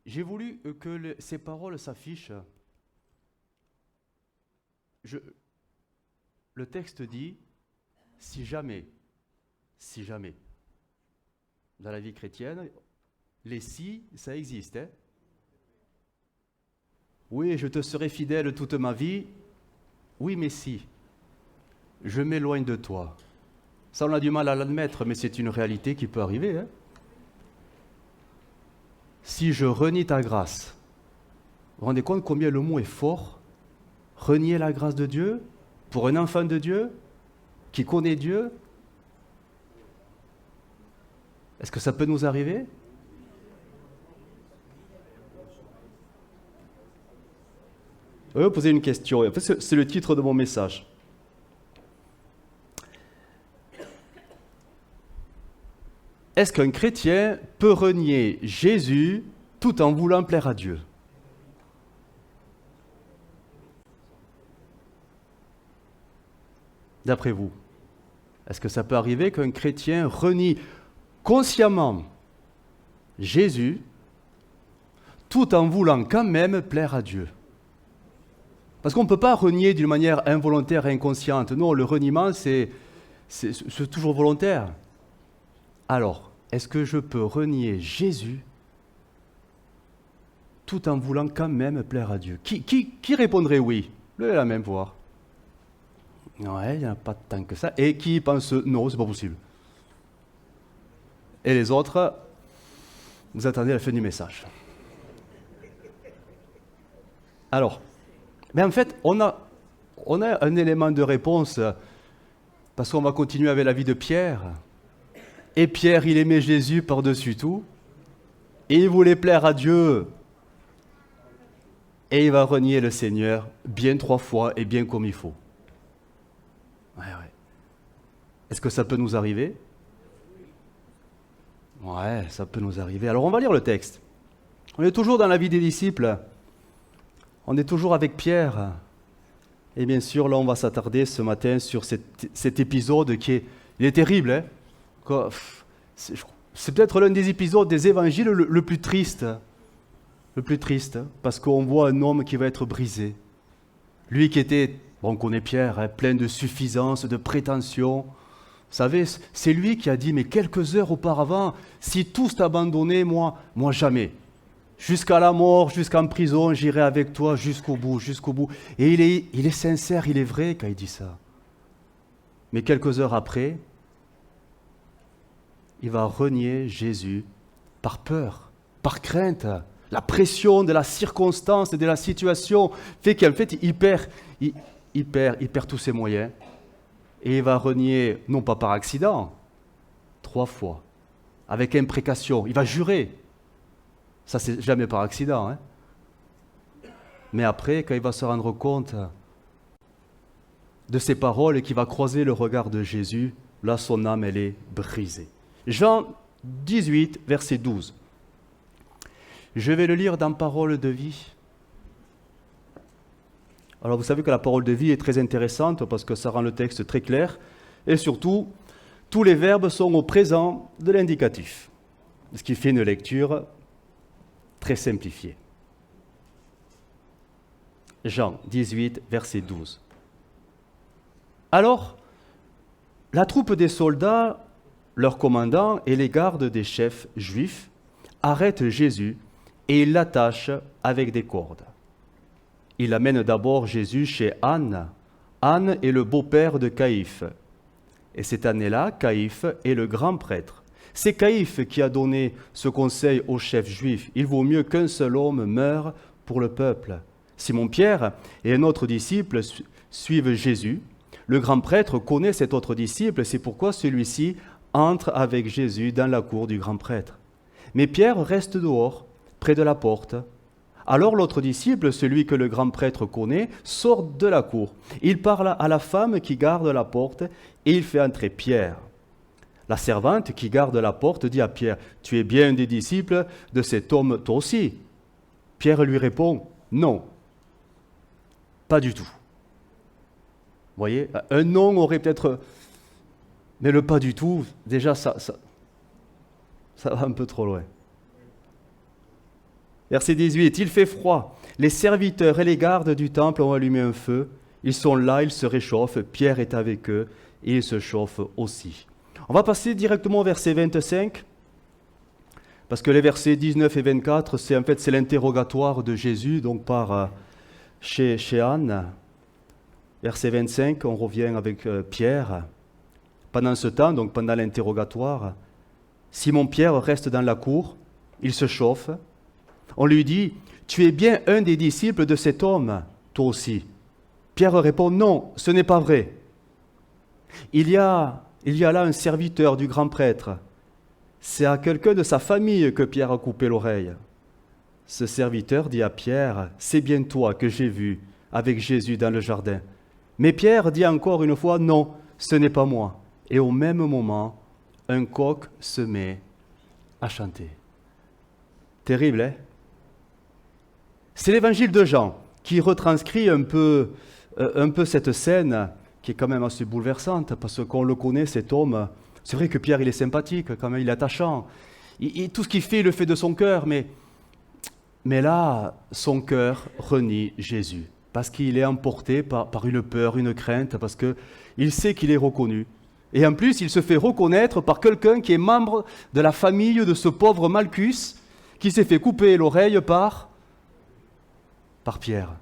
J'ai voulu que ces paroles s'affichent. Je- le texte dit, si jamais, dans la vie chrétienne, les si, ça existe. Hein. Oui, je te serai fidèle toute ma vie. Oui, mais si, je m'éloigne de toi. Ça, on a du mal à l'admettre, mais c'est une réalité qui peut arriver. Hein. Si je renie ta grâce, vous vous rendez compte combien le mot est fort? Renier la grâce de Dieu pour un enfant de Dieu qui connaît Dieu. Est-ce que ça peut nous arriver? Je vais vous poser une question. En fait, c'est le titre de mon message. Est-ce qu'un chrétien peut renier Jésus tout en voulant plaire à Dieu? D'après vous, est-ce que ça peut arriver qu'un chrétien renie consciemment Jésus tout en voulant quand même plaire à Dieu? Parce qu'on ne peut pas renier d'une manière involontaire et inconsciente. Non, le reniement, c'est toujours volontaire. Alors, est-ce que je peux renier Jésus tout en voulant quand même plaire à Dieu? Qui répondrait oui? Levez la main pour voir. Ouais, il n'y en a pas tant que ça. Et qui pense non, c'est pas possible? Et les autres, vous attendez la fin du message. Alors, mais en fait, on a un élément de réponse, parce qu'on va continuer avec la vie de Pierre. Et Pierre, il aimait Jésus par-dessus tout, et il voulait plaire à Dieu. Et il va renier le Seigneur bien 3 fois et bien comme il faut. Ouais. Est-ce que ça peut nous arriver? Ouais, ça peut nous arriver. Alors on va lire le texte. On est toujours dans la vie des disciples. On est toujours avec Pierre. Et bien sûr, là, on va s'attarder ce matin sur cet épisode il est terrible. Hein. C'est peut-être l'un des épisodes des évangiles le plus triste. Le plus triste, parce qu'on voit un homme qui va être brisé. Lui qui était, on connaît Pierre, hein, plein de suffisance, de prétention. Vous savez, c'est lui qui a dit, mais quelques heures auparavant, si tous t'abandonnaient, moi jamais. Jusqu'à la mort, jusqu'en prison, j'irai avec toi jusqu'au bout. Et il est sincère, il est vrai quand il dit ça. Mais quelques heures après, il va renier Jésus par peur, par crainte. La pression de la circonstance, de la situation, fait qu'en fait, il perd tous ses moyens. Et il va renier, non pas par accident, 3 fois, avec imprécation. Il va jurer. Ça, c'est jamais par accident. Hein. Mais après, quand il va se rendre compte de ses paroles et qu'il va croiser le regard de Jésus, là, son âme, elle est brisée. Jean 18, verset 12. Je vais le lire dans Parole de vie. Alors, vous savez que la parole de vie est très intéressante parce que ça rend le texte très clair. Et surtout, tous les verbes sont au présent de l'indicatif. Ce qui fait une lecture très simplifiée. Jean 18, verset 12. Alors, la troupe des soldats, leurs commandants et les gardes des chefs juifs arrêtent Jésus et ils l'attachent avec des cordes. Il amène d'abord Jésus chez Anne. Anne est le beau-père de Caïphe. Et cette année-là, Caïphe est le grand prêtre. C'est Caïphe qui a donné ce conseil aux chefs juifs. Il vaut mieux qu'un seul homme meure pour le peuple. Simon-Pierre et un autre disciple suivent Jésus. Le grand prêtre connaît cet autre disciple, c'est pourquoi celui-ci entre avec Jésus dans la cour du grand prêtre. Mais Pierre reste dehors, près de la porte. Alors l'autre disciple, celui que le grand prêtre connaît, sort de la cour. Il parle à la femme qui garde la porte et il fait entrer Pierre. La servante qui garde la porte dit à Pierre, « Tu es bien un des disciples de cet homme, toi aussi ?» Pierre lui répond, « Non, pas du tout. » Vous voyez, un non aurait peut-être... Mais le pas du tout, déjà, ça va un peu trop loin. Verset 18, il fait froid. Les serviteurs et les gardes du temple ont allumé un feu. Ils sont là, ils se réchauffent. Pierre est avec eux et il se chauffe aussi. On va passer directement au verset 25, parce que les versets 19 et 24, c'est l'interrogatoire de Jésus, donc par chez Anne. Verset 25, on revient avec Pierre. Pendant ce temps, donc pendant l'interrogatoire, Simon-Pierre reste dans la cour, il se chauffe. On lui dit, « Tu es bien un des disciples de cet homme, toi aussi. » Pierre répond, « Non, ce n'est pas vrai. » Il y a là un serviteur du grand prêtre. C'est à quelqu'un de sa famille que Pierre a coupé l'oreille. Ce serviteur dit à Pierre, « C'est bien toi que j'ai vu avec Jésus dans le jardin. » Mais Pierre dit encore une fois, « Non, ce n'est pas moi. » Et au même moment, un coq se met à chanter. Terrible, hein? C'est l'évangile de Jean qui retranscrit un peu cette scène qui est quand même assez bouleversante, parce qu'on le connaît, cet homme. C'est vrai que Pierre, il est sympathique, quand même, il est attachant. Tout ce qu'il fait, il le fait de son cœur, mais là, son cœur renie Jésus, parce qu'il est emporté par une peur, une crainte, parce qu'il sait qu'il est reconnu. Et en plus, il se fait reconnaître par quelqu'un qui est membre de la famille de ce pauvre Malchus, qui s'est fait couper l'oreille par Pierre.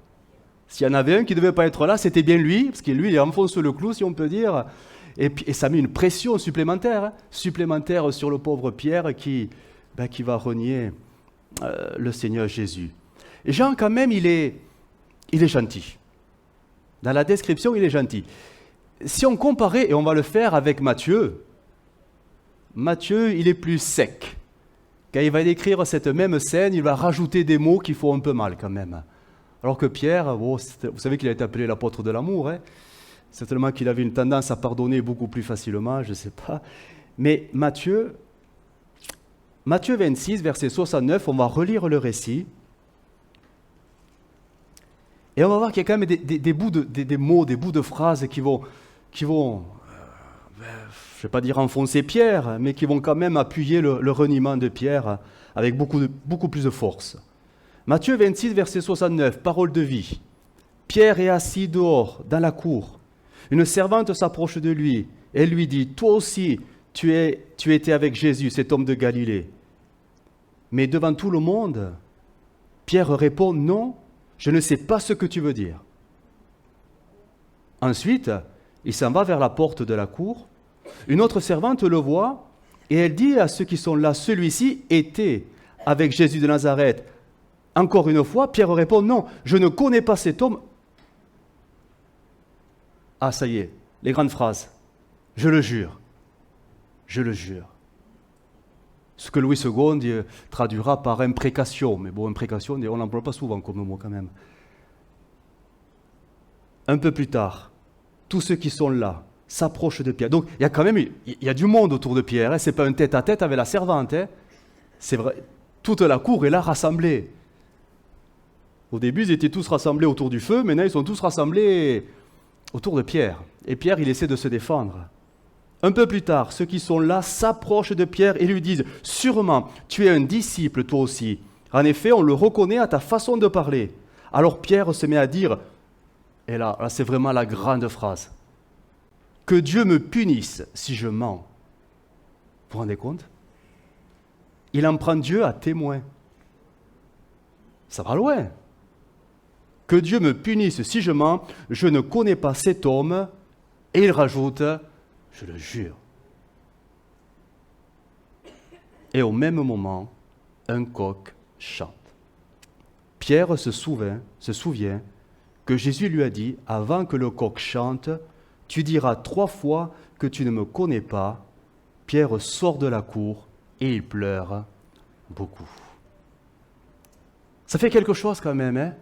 S'il y en avait un qui ne devait pas être là, c'était bien lui, parce que lui, il enfonce le clou, si on peut dire, et ça met une pression supplémentaire sur le pauvre Pierre qui va renier le Seigneur Jésus. Et Jean, quand même, il est gentil. Dans la description, il est gentil. Si on comparait, et on va le faire avec Matthieu, il est plus sec. Quand il va décrire cette même scène, il va rajouter des mots qui font un peu mal quand même. Alors que Pierre, vous savez qu'il a été appelé l'apôtre de l'amour, hein? Certainement qu'il avait une tendance à pardonner beaucoup plus facilement, je ne sais pas. Mais Matthieu 26, verset 69, on va relire le récit. Et on va voir qu'il y a quand même des bouts des mots, des bouts de phrases qui vont je ne vais pas dire enfoncer Pierre, mais qui vont quand même appuyer le reniement de Pierre avec beaucoup plus de force. Matthieu 26, verset 69, parole de vie. Pierre est assis dehors, dans la cour. Une servante s'approche de lui. Elle lui dit, « Toi aussi, tu étais avec Jésus, cet homme de Galilée. » Mais devant tout le monde, Pierre répond, « Non, je ne sais pas ce que tu veux dire. » Ensuite, il s'en va vers la porte de la cour. Une autre servante le voit et elle dit à ceux qui sont là, « Celui-ci était avec Jésus de Nazareth. » Encore une fois, Pierre répond, « Non, je ne connais pas cet homme. » Ah, ça y est, les grandes phrases. « Je le jure. Je le jure. » Ce que Louis II traduira par imprécation. Mais bon, imprécation, on ne l'emploie pas souvent comme mot quand même. Un peu plus tard, tous ceux qui sont là s'approchent de Pierre. Donc, il y a quand même du monde autour de Pierre. Hein. Ce n'est pas un tête-à-tête avec la servante. Hein. C'est vrai, toute la cour est là rassemblée. Au début, ils étaient tous rassemblés autour du feu. Maintenant, ils sont tous rassemblés autour de Pierre. Et Pierre, il essaie de se défendre. Un peu plus tard, ceux qui sont là s'approchent de Pierre et lui disent « Sûrement, tu es un disciple toi aussi. En effet, on le reconnaît à ta façon de parler. » Alors Pierre se met à dire, et là c'est vraiment la grande phrase, « Que Dieu me punisse si je mens. » Vous vous rendez compte? Il en prend Dieu à témoin. Ça va loin. « Que Dieu me punisse si je mens, je ne connais pas cet homme. » Et il rajoute, « Je le jure. » Et au même moment, un coq chante. Pierre se souvient que Jésus lui a dit, avant que le coq chante, « Tu diras 3 fois que tu ne me connais pas. » Pierre sort de la cour et il pleure beaucoup. Ça fait quelque chose quand même, hein?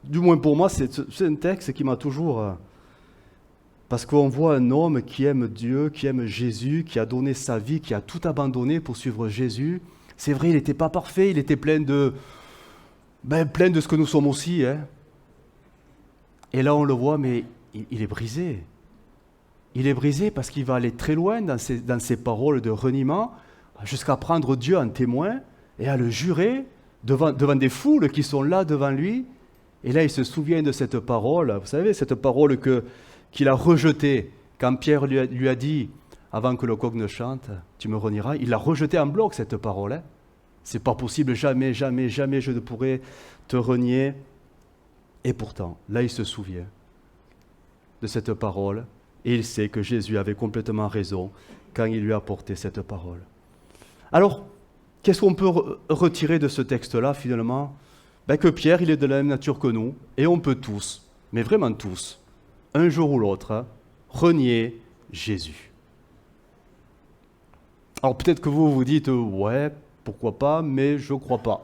Du moins pour moi, c'est un texte qui m'a toujours... parce qu'on voit un homme qui aime Dieu, qui aime Jésus, qui a donné sa vie, qui a tout abandonné pour suivre Jésus. C'est vrai, il n'était pas parfait, il était plein de ce que nous sommes aussi. Hein. Et là, on le voit, mais il est brisé. Il est brisé parce qu'il va aller très loin dans ses paroles de reniement, jusqu'à prendre Dieu en témoin et à le jurer devant des foules qui sont là devant lui. Et là, il se souvient de cette parole, vous savez, cette parole qu'il a rejetée quand Pierre lui a dit, avant que le coq ne chante, tu me renieras. Il l'a rejetée en bloc, cette parole. Hein. C'est pas possible, jamais, jamais, jamais je ne pourrai te renier. Et pourtant, là, il se souvient de cette parole et il sait que Jésus avait complètement raison quand il lui a apporté cette parole. Alors, qu'est-ce qu'on peut retirer de ce texte-là, finalement ? Que Pierre, il est de la même nature que nous, et on peut tous, mais vraiment tous, un jour ou l'autre, renier Jésus. Alors peut-être que vous vous dites, ouais, pourquoi pas, mais je ne crois pas.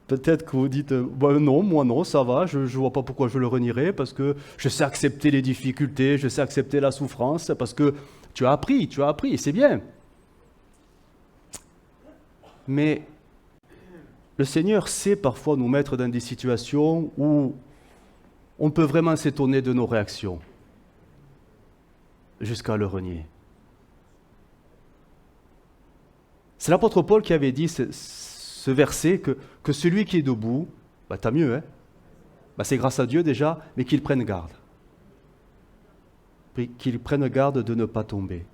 Peut-être que vous dites, non, moi non, ça va, je ne vois pas pourquoi je le renierais, parce que je sais accepter les difficultés, je sais accepter la souffrance, parce que tu as appris, et c'est bien. Mais le Seigneur sait parfois nous mettre dans des situations où on peut vraiment s'étonner de nos réactions, jusqu'à le renier. C'est l'apôtre Paul qui avait dit ce verset que celui qui est debout, tant mieux, hein, c'est grâce à Dieu déjà, mais qu'il prenne garde. Qu'il prenne garde de ne pas tomber.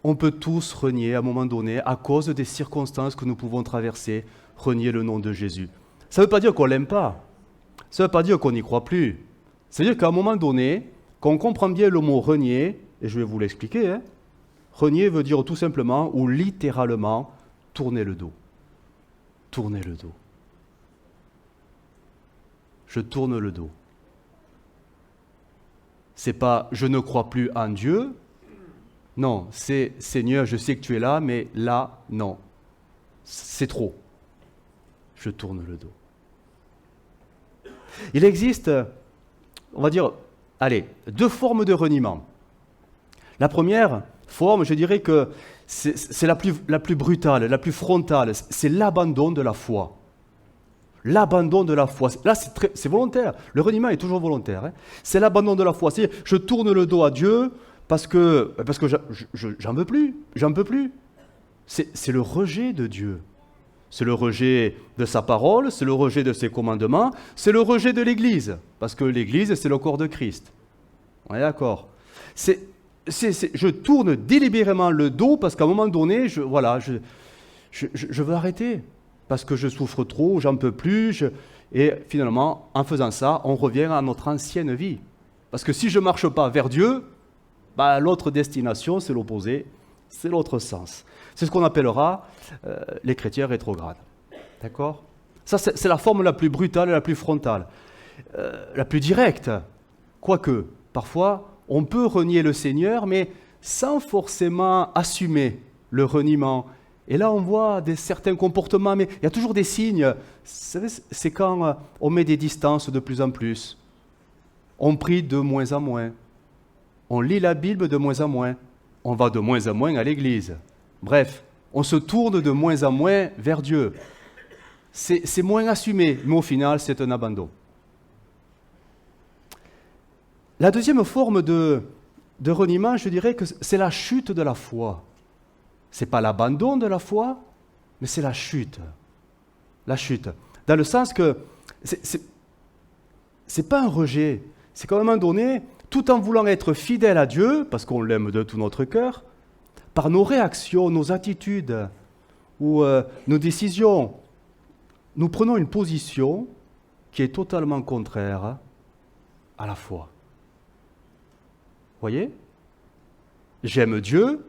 On peut tous renier à un moment donné, à cause des circonstances que nous pouvons traverser, renier le nom de Jésus. Ça ne veut pas dire qu'on ne l'aime pas. Ça ne veut pas dire qu'on n'y croit plus. C'est-à-dire qu'à un moment donné, quand on comprend bien le mot renier, et je vais vous l'expliquer, hein, renier veut dire tout simplement ou littéralement tourner le dos. Tourner le dos. Je tourne le dos. C'est pas je ne crois plus en Dieu. Non, c'est Seigneur, je sais que tu es là, mais là, non. C'est trop. Je tourne le dos. Il existe, on va dire, deux formes de reniement. La première forme, je dirais que c'est la plus brutale, la plus frontale, c'est l'abandon de la foi. L'abandon de la foi. Là, c'est volontaire. Le reniement est toujours volontaire. Hein. C'est l'abandon de la foi. C'est je tourne le dos à Dieu parce que j'en veux plus. J'en peux plus. C'est le rejet de Dieu. C'est le rejet de sa parole, c'est le rejet de ses commandements, c'est le rejet de l'Église. Parce que l'Église, c'est le corps de Christ. On est d'accord. Je tourne délibérément le dos parce qu'à un moment donné, je veux arrêter. Parce que je souffre trop, j'en peux plus. Et finalement, en faisant ça, on revient à notre ancienne vie. Parce que si je ne marche pas vers Dieu, l'autre destination, c'est l'opposé, c'est l'autre sens. C'est ce qu'on appellera les chrétiens rétrogrades. D'accord ? Ça, c'est la forme la plus brutale, la plus frontale, la plus directe. Quoique, parfois, on peut renier le Seigneur, mais sans forcément assumer le reniement. Et là, on voit certains comportements, mais il y a toujours des signes. Vous savez, c'est quand on met des distances de plus en plus. On prie de moins en moins. On lit la Bible de moins en moins. On va de moins en moins à l'église. Bref, on se tourne de moins en moins vers Dieu. C'est moins assumé, mais au final, c'est un abandon. La deuxième forme de reniement, je dirais que c'est la chute de la foi. Ce n'est pas l'abandon de la foi, mais c'est la chute. La chute. Dans le sens que c'est pas un rejet. C'est qu'à un moment donné, tout en voulant être fidèle à Dieu, parce qu'on l'aime de tout notre cœur, par nos réactions, nos attitudes ou nos décisions, nous prenons une position qui est totalement contraire à la foi. Vous voyez ? J'aime Dieu,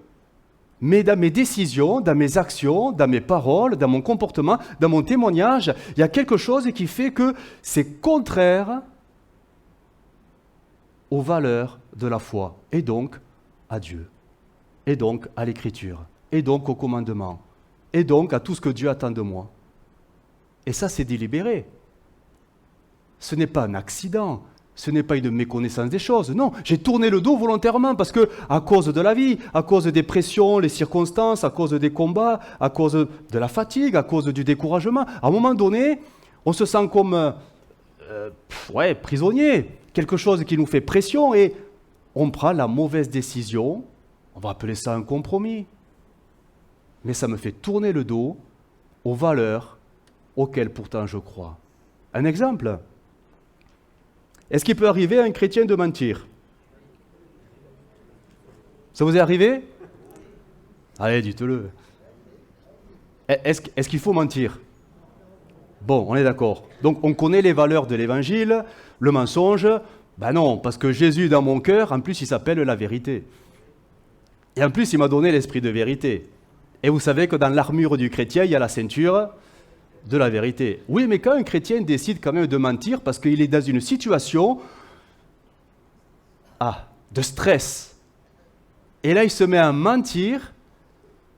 mais dans mes décisions, dans mes actions, dans mes paroles, dans mon comportement, dans mon témoignage, il y a quelque chose qui fait que c'est contraire aux valeurs de la foi, et donc à Dieu, et donc à l'Écriture, et donc au commandement, et donc à tout ce que Dieu attend de moi. Et ça, c'est délibéré. Ce n'est pas un accident. Ce n'est pas une méconnaissance des choses. Non, j'ai tourné le dos volontairement parce que, à cause de la vie, à cause des pressions, les circonstances, à cause des combats, à cause de la fatigue, à cause du découragement, à un moment donné, on se sent comme prisonnier, quelque chose qui nous fait pression et on prend la mauvaise décision. On va appeler ça un compromis. Mais ça me fait tourner le dos aux valeurs auxquelles pourtant je crois. Un exemple. Est-ce qu'il peut arriver à un chrétien de mentir? Ça vous est arrivé? Allez, dites-le. Est-ce qu'il faut mentir? Bon, on est d'accord. Donc on connaît les valeurs de l'évangile, le mensonge. Ben non, parce que Jésus dans mon cœur, en plus il s'appelle la vérité. Et en plus il m'a donné l'esprit de vérité. Et vous savez que dans l'armure du chrétien, il y a la ceinture de la vérité. Oui, mais quand un chrétien décide quand même de mentir parce qu'il est dans une situation de stress, et là il se met à mentir,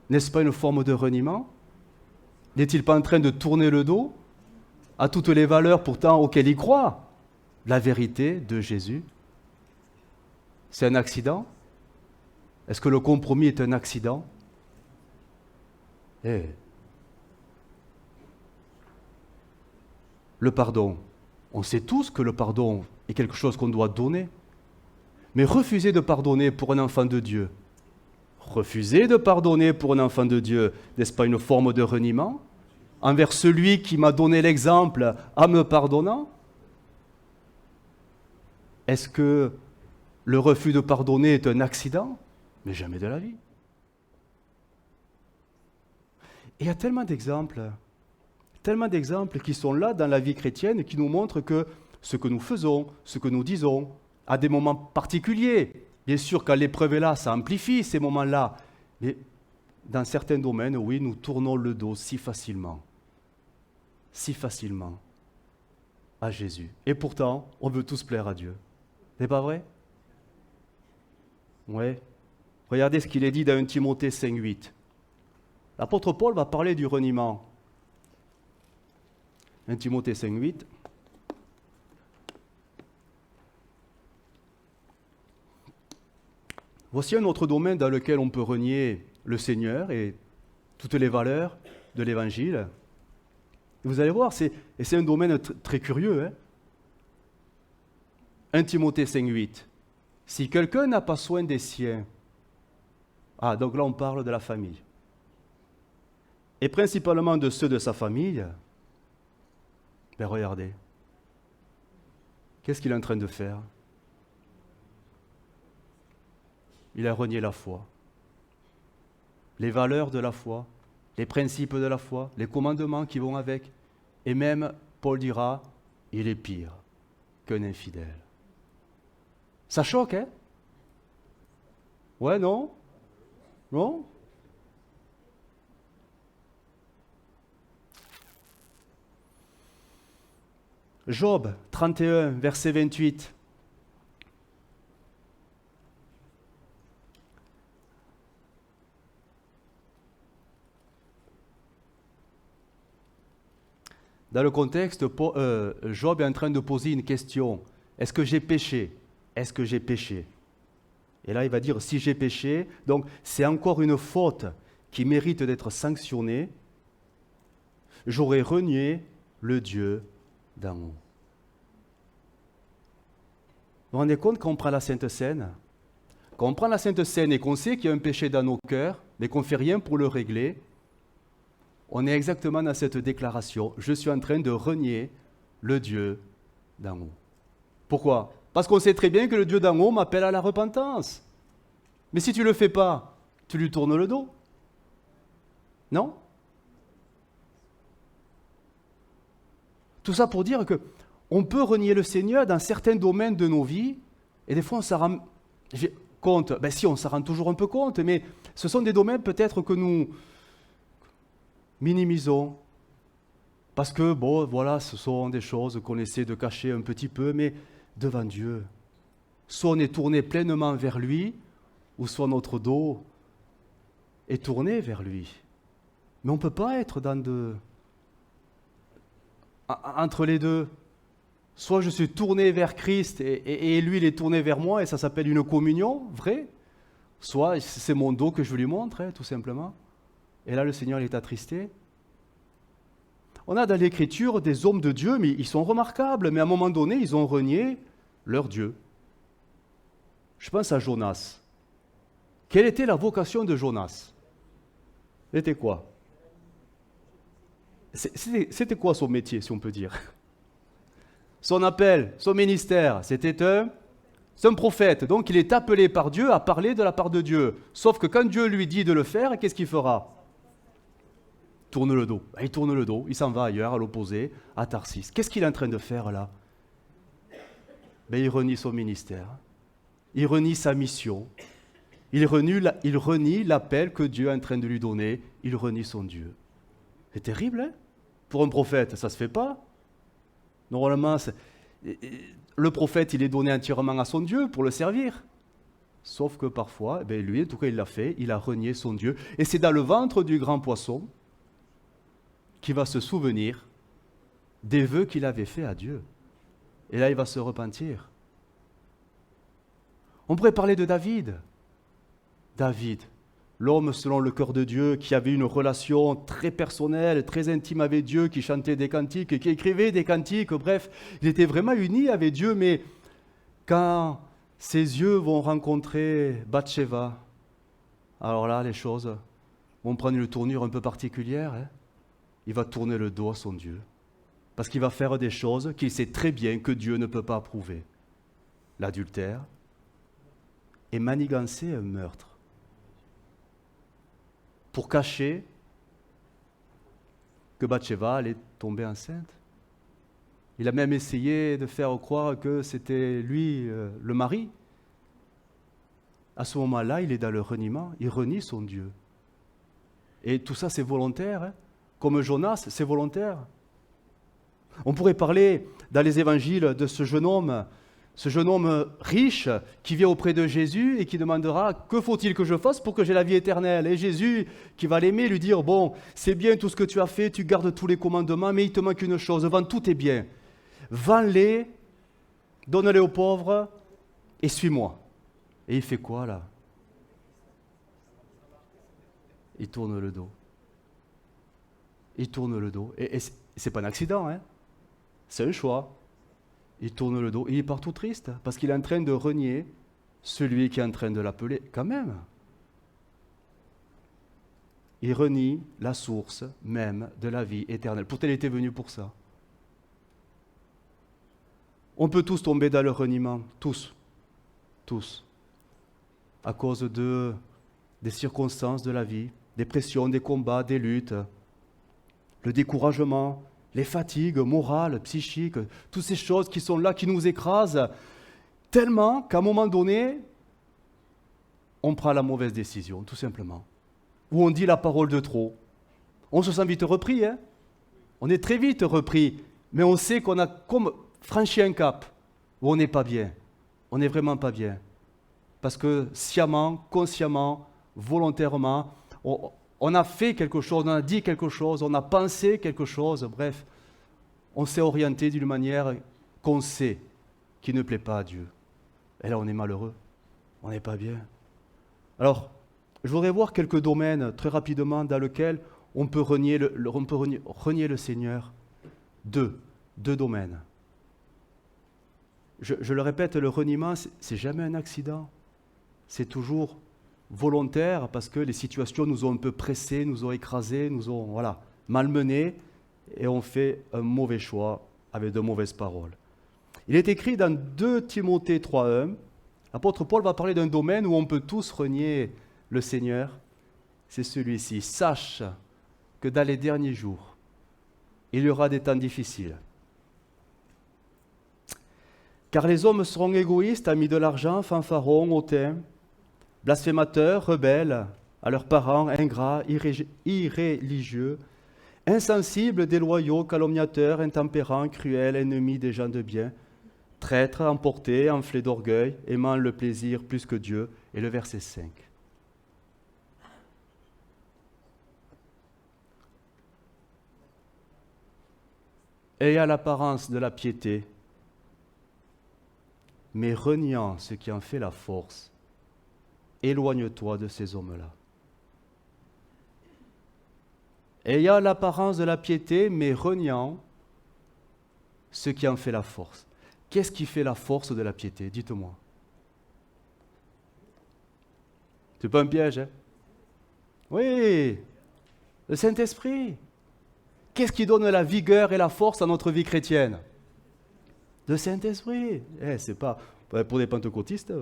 n'est-ce pas une forme de reniement? N'est-il pas en train de tourner le dos à toutes les valeurs pourtant auxquelles il croit? La vérité de Jésus. C'est un accident? Est-ce que le compromis est un accident? Le pardon. On sait tous que le pardon est quelque chose qu'on doit donner. Mais refuser de pardonner pour un enfant de Dieu, refuser de pardonner pour un enfant de Dieu, n'est-ce pas une forme de reniement envers celui qui m'a donné l'exemple en me pardonnant? Est-ce que le refus de pardonner est un accident? Mais jamais de la vie. Et il y a tellement d'exemples qui sont là dans la vie chrétienne et qui nous montrent que ce que nous faisons, ce que nous disons, à des moments particuliers, bien sûr quand l'épreuve est là, ça amplifie ces moments-là, mais dans certains domaines, oui, nous tournons le dos si facilement à Jésus. Et pourtant, on veut tous plaire à Dieu. C'est pas vrai? Oui. Regardez ce qu'il est dit dans 1 Timothée 5,8. L'apôtre Paul va parler du reniement. 1 Timothée 5,8. Voici un autre domaine dans lequel on peut renier le Seigneur et toutes les valeurs de l'Évangile. Vous allez voir, c'est un domaine très curieux. 1 Timothée 5,8. Si quelqu'un n'a pas soin des siens, donc là on parle de la famille, et principalement de ceux de sa famille, ben regardez, qu'est-ce qu'il est en train de faire? Il a renié la foi, les valeurs de la foi, les principes de la foi, les commandements qui vont avec. Et même, Paul dira, il est pire qu'un infidèle. Ça choque, hein? Ouais, non? Non? Job 31, verset 28. Dans le contexte, Job est en train de poser une question. Est-ce que j'ai péché? Est-ce que j'ai péché? Et là, il va dire, si j'ai péché, donc c'est encore une faute qui mérite d'être sanctionnée. J'aurais renié le Dieu d'en haut. Vous vous rendez compte quand on prend la Sainte Seine? Quand on prend la Sainte Seine et qu'on sait qu'il y a un péché dans nos cœurs, mais qu'on ne fait rien pour le régler, on est exactement dans cette déclaration. Je suis en train de renier le Dieu d'en haut. Pourquoi? Parce qu'on sait très bien que le Dieu d'en haut m'appelle à la repentance. Mais si tu ne le fais pas, tu lui tournes le dos. Non? Tout ça pour dire que on peut renier le Seigneur dans certains domaines de nos vies, et des fois on s'en rend compte. Ben si, on s'en rend toujours un peu compte, mais ce sont des domaines peut-être que nous minimisons, parce que, bon, voilà, ce sont des choses qu'on essaie de cacher un petit peu, mais devant Dieu, soit on est tourné pleinement vers lui, ou soit notre dos est tourné vers lui. Mais on ne peut pas être entre les deux. Soit je suis tourné vers Christ et lui il est tourné vers moi et ça s'appelle une communion, vrai. Soit c'est mon dos que je lui montre, tout simplement. Et là le Seigneur il est attristé. On a dans l'Écriture des hommes de Dieu, mais ils sont remarquables, mais à un moment donné ils ont renié leur Dieu. Je pense à Jonas. Quelle était la vocation de Jonas? C'était quoi? C'était quoi son métier, si on peut dire? Son appel, son ministère, c'est un prophète. Donc il est appelé par Dieu à parler de la part de Dieu. Sauf que quand Dieu lui dit de le faire, qu'est-ce qu'il fera? Tourne le dos. Il tourne le dos, il s'en va ailleurs, à l'opposé, à Tarsis. Qu'est-ce qu'il est en train de faire là? Il renie son ministère. Il renie sa mission. Il renie l'appel que Dieu est en train de lui donner. Il renie son Dieu. C'est terrible, hein? Pour un prophète, ça ne se fait pas. Normalement, le prophète, il est donné entièrement à son Dieu pour le servir. Sauf que parfois, lui, en tout cas, il l'a fait, il a renié son Dieu. Et c'est dans le ventre du grand poisson qu'il va se souvenir des vœux qu'il avait faits à Dieu. Et là, il va se repentir. On pourrait parler de David. David, l'homme selon le cœur de Dieu, qui avait une relation très personnelle, très intime avec Dieu, qui chantait des cantiques, qui écrivait des cantiques, bref, il était vraiment uni avec Dieu, mais quand ses yeux vont rencontrer Bathsheba, alors là, les choses vont prendre une tournure un peu particulière. Il va tourner le dos à son Dieu, parce qu'il va faire des choses qu'il sait très bien que Dieu ne peut pas approuver. L'adultère et manigancer un meurtre. Pour cacher que Bathsheba allait tomber enceinte. Il a même essayé de faire croire que c'était lui le mari. À ce moment-là, il est dans le reniement, il renie son Dieu. Et tout ça, c'est volontaire. Comme Jonas, c'est volontaire. On pourrait parler dans les évangiles de ce jeune homme riche qui vient auprès de Jésus et qui demandera « Que faut-il que je fasse pour que j'ai la vie éternelle ?» Et Jésus, qui va l'aimer, lui dire « Bon, c'est bien tout ce que tu as fait, tu gardes tous les commandements, mais il te manque une chose, vends tous tes biens. Vends-les, donne-les aux pauvres et suis-moi. » Et il fait quoi là? Il tourne le dos. Il tourne le dos. Et c'est pas un accident, c'est un choix. Il tourne le dos et il part tout triste parce qu'il est en train de renier celui qui est en train de l'appeler quand même. Il renie la source même de la vie éternelle. Pourtant, il était venu pour ça. On peut tous tomber dans le reniement, tous, à cause des circonstances de la vie, des pressions, des combats, des luttes, le découragement, les fatigues morales, psychiques, toutes ces choses qui sont là, qui nous écrasent, tellement qu'à un moment donné, on prend la mauvaise décision, tout simplement. Ou on dit la parole de trop. On se sent vite repris, On est très vite repris, mais on sait qu'on a comme franchi un cap où on n'est pas bien. On n'est vraiment pas bien. Parce que sciemment, consciemment, volontairement, on a fait quelque chose, on a dit quelque chose, on a pensé quelque chose, bref, on s'est orienté d'une manière qu'on sait qui ne plaît pas à Dieu. Et là, on est malheureux, on n'est pas bien. Alors, je voudrais voir quelques domaines très rapidement dans lesquels on peut renier le Seigneur. Deux domaines. Je le répète, le reniement, c'est jamais un accident. C'est toujours volontaire parce que les situations nous ont un peu pressés, nous ont écrasés, nous ont malmenés et on fait un mauvais choix avec de mauvaises paroles. Il est écrit dans 2 Timothée 3:1, l'apôtre Paul va parler d'un domaine où on peut tous renier le Seigneur, c'est celui-ci. Sache que dans les derniers jours, il y aura des temps difficiles. Car les hommes seront égoïstes, amis de l'argent, fanfarons, hautains, blasphémateurs, rebelles, à leurs parents, ingrats, irréligieux, insensibles, déloyaux, calomniateurs, intempérants, cruels, ennemis des gens de bien, traîtres, emportés, enflés d'orgueil, aimant le plaisir plus que Dieu. Et le verset 5. Ayant l'apparence de la piété, mais reniant ce qui en fait la force, éloigne-toi de ces hommes-là. Ayant l'apparence de la piété, mais reniant ce qui en fait la force. Qu'est-ce qui fait la force de la piété? Dites-moi. C'est pas un piège, Oui, le Saint-Esprit. Qu'est-ce qui donne la vigueur et la force à notre vie chrétienne? Le Saint-Esprit. C'est pas pour des pentecôtistes.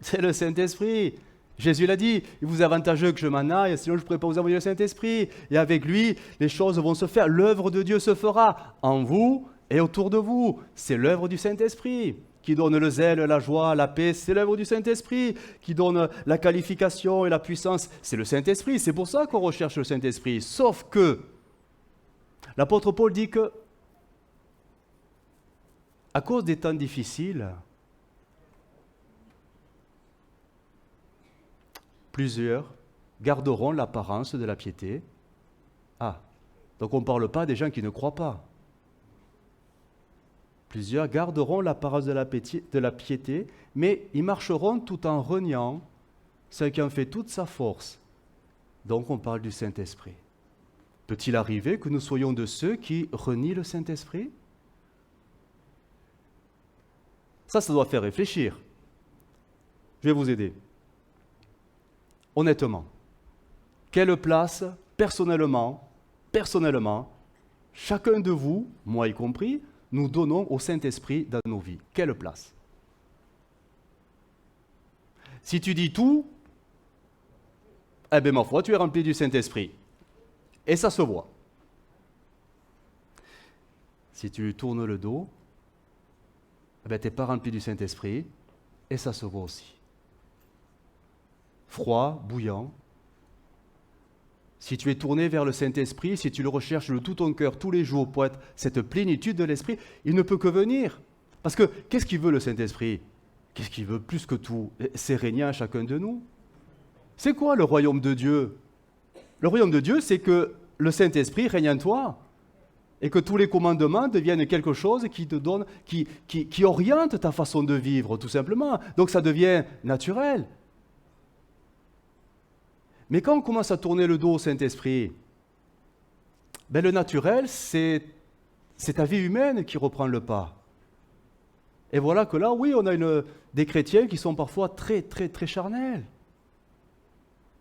C'est le Saint-Esprit. Jésus l'a dit, il vous est avantageux que je m'en aille, sinon je ne pourrais pas vous envoyer le Saint-Esprit. Et avec lui, les choses vont se faire. L'œuvre de Dieu se fera en vous et autour de vous. C'est l'œuvre du Saint-Esprit qui donne le zèle, la joie, la paix. C'est l'œuvre du Saint-Esprit qui donne la qualification et la puissance. C'est le Saint-Esprit. C'est pour ça qu'on recherche le Saint-Esprit. Sauf que l'apôtre Paul dit que à cause des temps difficiles, plusieurs garderont l'apparence de la piété. Ah, donc on ne parle pas des gens qui ne croient pas. Plusieurs garderont l'apparence de la piété, mais ils marcheront tout en reniant ce qui en fait toute sa force. Donc on parle du Saint-Esprit. Peut-il arriver que nous soyons de ceux qui renient le Saint-Esprit? Ça doit faire réfléchir. Je vais vous aider. Honnêtement, quelle place, personnellement, chacun de vous, moi y compris, nous donnons au Saint-Esprit dans nos vies? Quelle place? Si tu dis tout, eh bien ma foi, tu es rempli du Saint-Esprit. Et ça se voit. Si tu lui tournes le dos, eh bien tu n'es pas rempli du Saint-Esprit, et ça se voit aussi. Froid, bouillant. Si tu es tourné vers le Saint-Esprit, si tu le recherches de tout ton cœur tous les jours pour être cette plénitude de l'Esprit, il ne peut que venir. Parce que qu'est-ce qu'il veut le Saint-Esprit? Qu'est-ce qu'il veut plus que tout? C'est régner à chacun de nous. C'est quoi le royaume de Dieu? Le royaume de Dieu, c'est que le Saint-Esprit règne en toi et que tous les commandements deviennent quelque chose qui te donne, qui oriente ta façon de vivre, tout simplement. Donc ça devient naturel. Mais quand on commence à tourner le dos au Saint-Esprit, ben le naturel, c'est ta vie humaine qui reprend le pas. Et voilà que là, oui, on a des chrétiens qui sont parfois très, très, très charnels.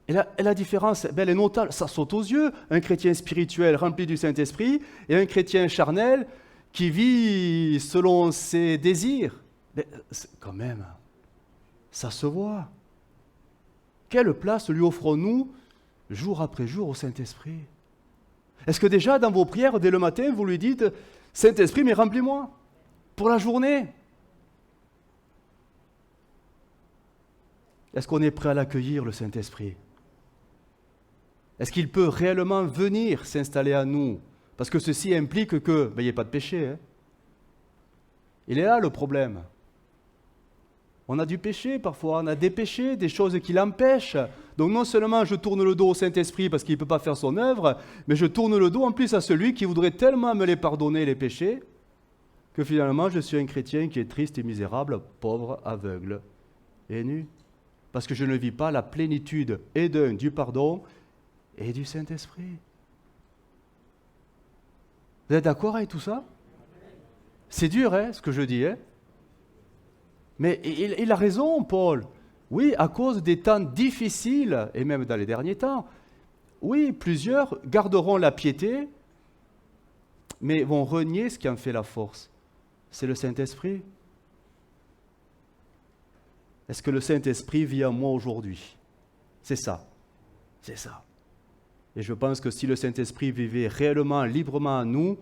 Et la différence, ben, elle est notable, ça saute aux yeux. Un chrétien spirituel rempli du Saint-Esprit et un chrétien charnel qui vit selon ses désirs. Ben, quand même, ça se voit. Quelle place lui offrons-nous jour après jour au Saint-Esprit? Est-ce que déjà dans vos prières, dès le matin, vous lui dites « Saint-Esprit, mais remplis-moi pour la journée ». Est-ce qu'on est prêt à l'accueillir, le Saint-Esprit? Est-ce qu'il peut réellement venir s'installer à nous? Parce que ceci implique que, il n'y ait pas de péché. Hein. Il est là le problème. On a du péché parfois, on a des péchés, des choses qui l'empêchent. Donc non seulement je tourne le dos au Saint-Esprit parce qu'il ne peut pas faire son œuvre, mais je tourne le dos en plus à celui qui voudrait tellement me les pardonner, les péchés, que finalement je suis un chrétien qui est triste et misérable, pauvre, aveugle et nu. Parce que je ne vis pas la plénitude et du pardon et du Saint-Esprit. Vous êtes d'accord avec tout ça? C'est dur, hein, ce que je dis, hein? Mais il a raison, Paul. Oui, à cause des temps difficiles, et même dans les derniers temps, oui, plusieurs garderont la piété, mais vont renier ce qui en fait la force. C'est le Saint-Esprit. Est-ce que le Saint-Esprit vit en moi aujourd'hui? C'est ça. C'est ça. Et je pense que si le Saint-Esprit vivait réellement, librement en nous,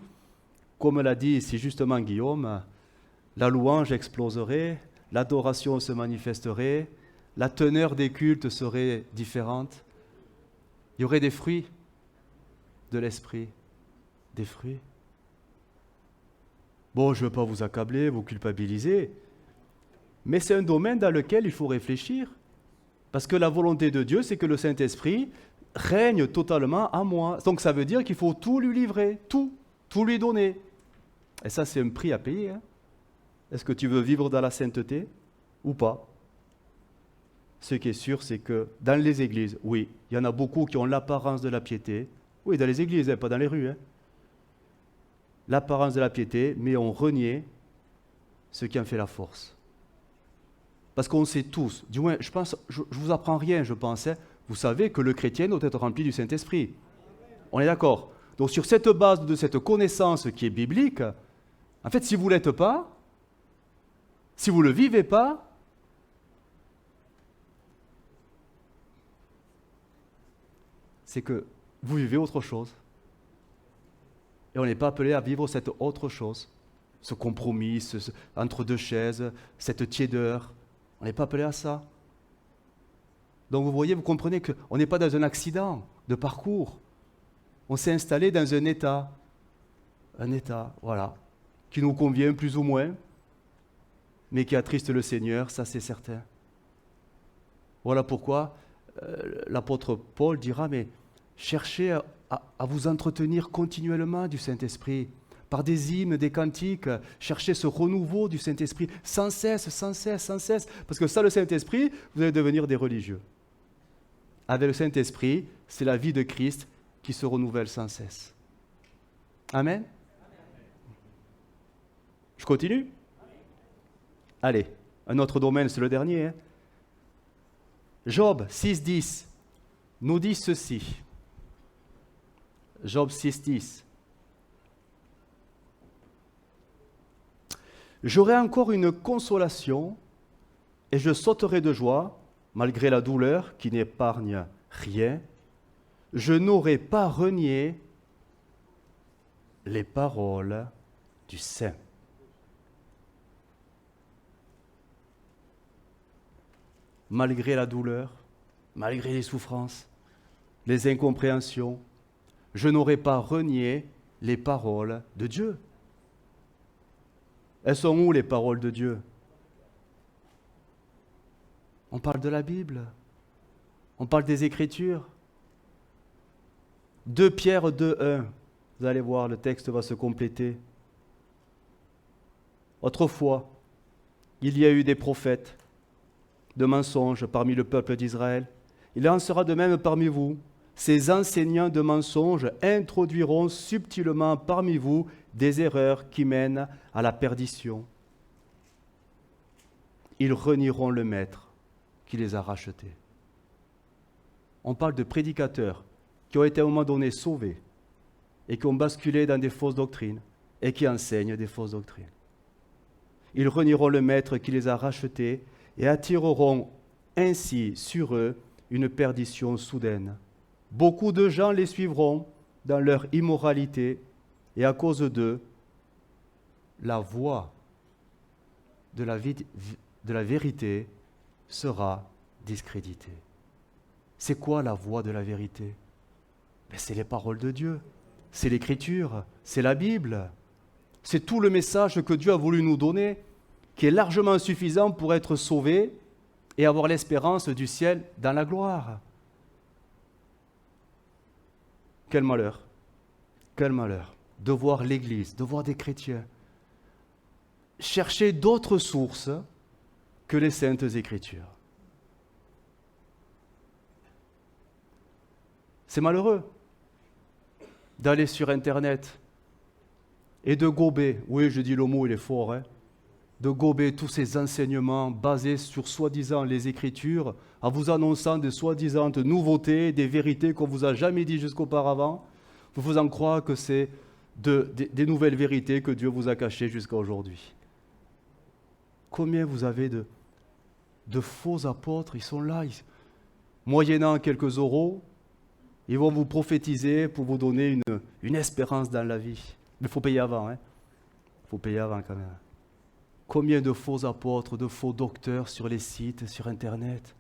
comme l'a dit si justement Guillaume, la louange exploserait, l'adoration se manifesterait, la teneur des cultes serait différente. Il y aurait des fruits de l'esprit, des fruits. Bon, je ne veux pas vous accabler, vous culpabiliser, mais c'est un domaine dans lequel il faut réfléchir. Parce que la volonté de Dieu, c'est que le Saint-Esprit règne totalement en moi. Donc ça veut dire qu'il faut tout lui livrer, tout lui donner. Et ça, c'est un prix à payer. Hein. Est-ce que tu veux vivre dans la sainteté ou pas? Ce qui est sûr, c'est que dans les églises, oui, il y en a beaucoup qui ont l'apparence de la piété. Oui, dans les églises, pas dans les rues. Hein. L'apparence de la piété, mais on renié ce qui en fait la force. Parce qu'on sait tous, du moins, je pense, je vous apprends rien, je pense, hein, vous savez que le chrétien doit être rempli du Saint-Esprit. On est d'accord? Donc sur cette base de cette connaissance qui est biblique, en fait, si vous ne l'êtes pas, si vous ne le vivez pas, c'est que vous vivez autre chose. Et on n'est pas appelé à vivre cette autre chose, ce compromis, entre deux chaises, cette tiédeur. On n'est pas appelé à ça. Donc vous voyez, vous comprenez qu'on n'est pas dans un accident de parcours. On s'est installé dans un état, voilà, qui nous convient plus ou moins, mais qui attriste le Seigneur, ça c'est certain. Voilà pourquoi l'apôtre Paul dira, mais cherchez à vous entretenir continuellement du Saint-Esprit, par des hymnes, des cantiques, cherchez ce renouveau du Saint-Esprit, sans cesse, sans cesse, sans cesse, parce que ça, le Saint-Esprit, vous allez devenir des religieux. Avec le Saint-Esprit, c'est la vie de Christ qui se renouvelle sans cesse. Amen. Je continue? Allez, un autre domaine, c'est le dernier. Job 6,10 nous dit ceci. Job 6,10. J'aurai encore une consolation et je sauterai de joie, malgré la douleur qui n'épargne rien. Je n'aurai pas renié les paroles du Saint. Malgré la douleur, malgré les souffrances, les incompréhensions, je n'aurai pas renié les paroles de Dieu. Elles sont où les paroles de Dieu? On parle de la Bible, on parle des Écritures. 2 Pierre 2,1, vous allez voir, le texte va se compléter. Autrefois, il y a eu des prophètes de mensonges parmi le peuple d'Israël. Il en sera de même parmi vous. Ces enseignants de mensonges introduiront subtilement parmi vous des erreurs qui mènent à la perdition. Ils renieront le Maître qui les a rachetés. On parle de prédicateurs qui ont été à un moment donné sauvés et qui ont basculé dans des fausses doctrines et qui enseignent des fausses doctrines. Ils renieront le Maître qui les a rachetés et attireront ainsi sur eux une perdition soudaine. Beaucoup de gens les suivront dans leur immoralité et à cause d'eux, la voie de la vérité sera discréditée. C'est quoi la voie de la vérité? C'est les paroles de Dieu, c'est l'Écriture, c'est la Bible. C'est tout le message que Dieu a voulu nous donner, qui est largement suffisant pour être sauvé et avoir l'espérance du ciel dans la gloire. Quel malheur de voir l'Église, de voir des chrétiens chercher d'autres sources que les Saintes Écritures. C'est malheureux d'aller sur Internet et de gober, oui je dis le mot il est fort, de gober tous ces enseignements basés sur soi-disant les Écritures, en vous annonçant des soi-disant nouveautés, des vérités qu'on ne vous a jamais dit jusqu'auparavant, vous faisant croire que c'est des nouvelles vérités que Dieu vous a cachées jusqu'à aujourd'hui. Combien vous avez de faux apôtres, ils sont là, moyennant quelques euros, ils vont vous prophétiser pour vous donner une espérance dans la vie. Mais il faut payer avant, Il faut payer avant quand même. Combien de faux apôtres, de faux docteurs sur les sites, sur Internet.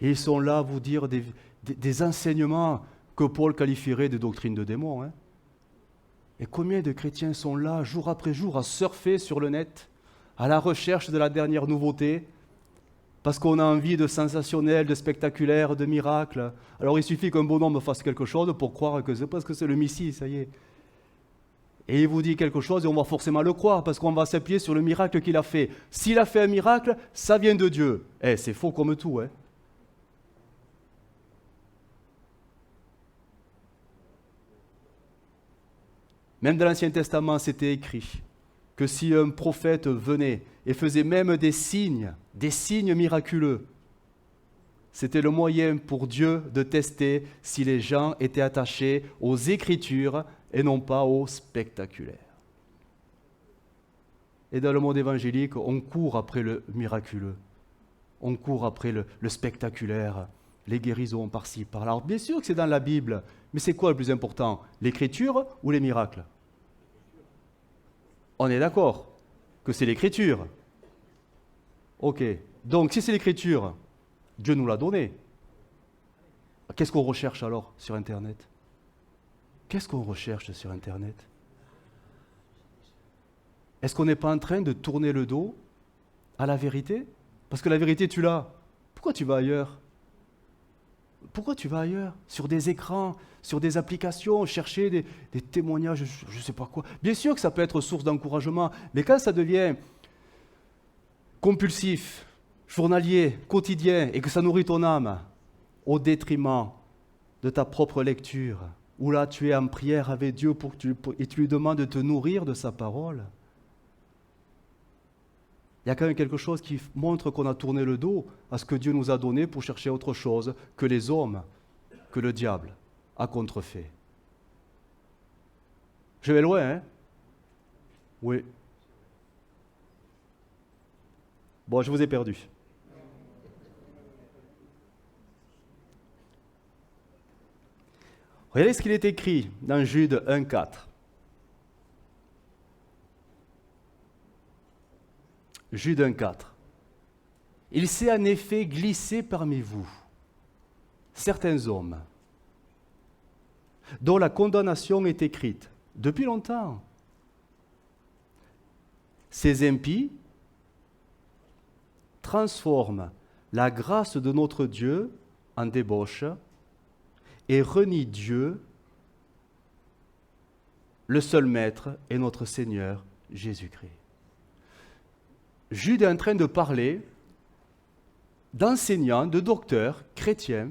Et ils sont là à vous dire des enseignements que Paul qualifierait de doctrine de démons. Et combien de chrétiens sont là, jour après jour, à surfer sur le net, à la recherche de la dernière nouveauté, parce qu'on a envie de sensationnel, de spectaculaire, de miracle. Alors il suffit qu'un bonhomme fasse quelque chose pour croire que c'est parce que c'est le Messie, ça y est. Et il vous dit quelque chose et on va forcément le croire parce qu'on va s'appuyer sur le miracle qu'il a fait. S'il a fait un miracle, ça vient de Dieu. C'est faux comme tout. Même dans l'Ancien Testament, c'était écrit que si un prophète venait et faisait même des signes miraculeux, C'était le moyen pour Dieu de tester si les gens étaient attachés aux Écritures et non pas au spectaculaire. Et dans le monde évangélique, on court après le miraculeux. On court après le spectaculaire, les guérisons par-ci, par-là. Alors bien sûr que c'est dans la Bible, mais c'est quoi le plus important? L'Écriture ou les miracles? On est d'accord que c'est l'Écriture. Ok, donc si c'est l'Écriture, Dieu nous l'a donné. Qu'est-ce qu'on recherche alors sur Internet? Qu'est-ce qu'on recherche sur Internet? Est-ce qu'on n'est pas en train de tourner le dos à la vérité? Parce que la vérité, tu l'as. Pourquoi tu vas ailleurs? Pourquoi tu vas ailleurs? Sur des écrans, sur des applications, chercher des témoignages, je ne sais pas quoi. Bien sûr que ça peut être source d'encouragement, mais quand ça devient compulsif, journalier, quotidien, et que ça nourrit ton âme, au détriment de ta propre lecture, où là tu es en prière avec Dieu et tu lui demandes de te nourrir de sa parole, il y a quand même quelque chose qui montre qu'on a tourné le dos à ce que Dieu nous a donné pour chercher autre chose que les hommes, que le diable a contrefait. Je vais loin, hein? Oui. Bon, je vous ai perdu. Regardez ce qu'il est écrit dans Jude 1,4. Jude 1,4. Il s'est en effet glissé parmi vous certains hommes dont la condamnation est écrite depuis longtemps. Ces impies transforment la grâce de notre Dieu en débauche et renient Dieu, le seul Maître et notre Seigneur Jésus-Christ. Jude est en train de parler d'enseignants, de docteurs chrétiens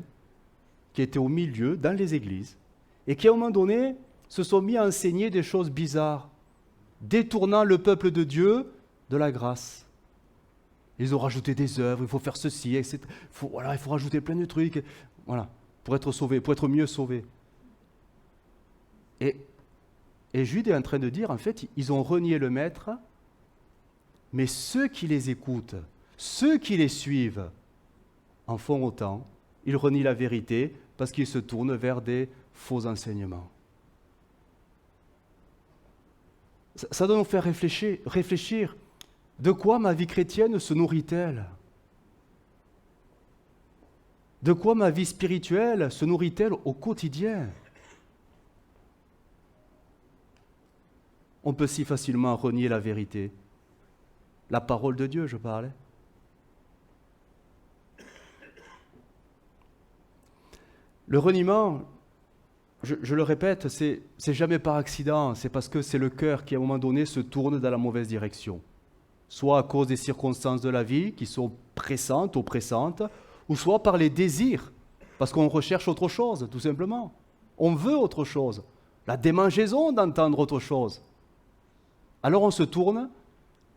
qui étaient au milieu, dans les églises, et qui à un moment donné se sont mis à enseigner des choses bizarres, détournant le peuple de Dieu de la grâce. Ils ont rajouté des œuvres, il faut faire ceci, etc. Il faut rajouter plein de trucs, voilà, pour être sauvé, pour être mieux sauvé. Et Jude est en train de dire, en fait, ils ont renié le Maître, mais ceux qui les écoutent, ceux qui les suivent, en font autant. Ils renient la vérité parce qu'ils se tournent vers des faux enseignements. Ça doit nous faire réfléchir. De quoi ma vie chrétienne se nourrit-elle? De quoi ma vie spirituelle se nourrit-elle au quotidien? On peut si facilement renier la vérité. La parole de Dieu, je parlais. Le reniement, je le répète, c'est jamais par accident, c'est parce que c'est le cœur qui, à un moment donné, se tourne dans la mauvaise direction. Soit à cause des circonstances de la vie qui sont pressantes, oppressantes, ou soit par les désirs, parce qu'on recherche autre chose, tout simplement. On veut autre chose, la démangeaison d'entendre autre chose. Alors on se tourne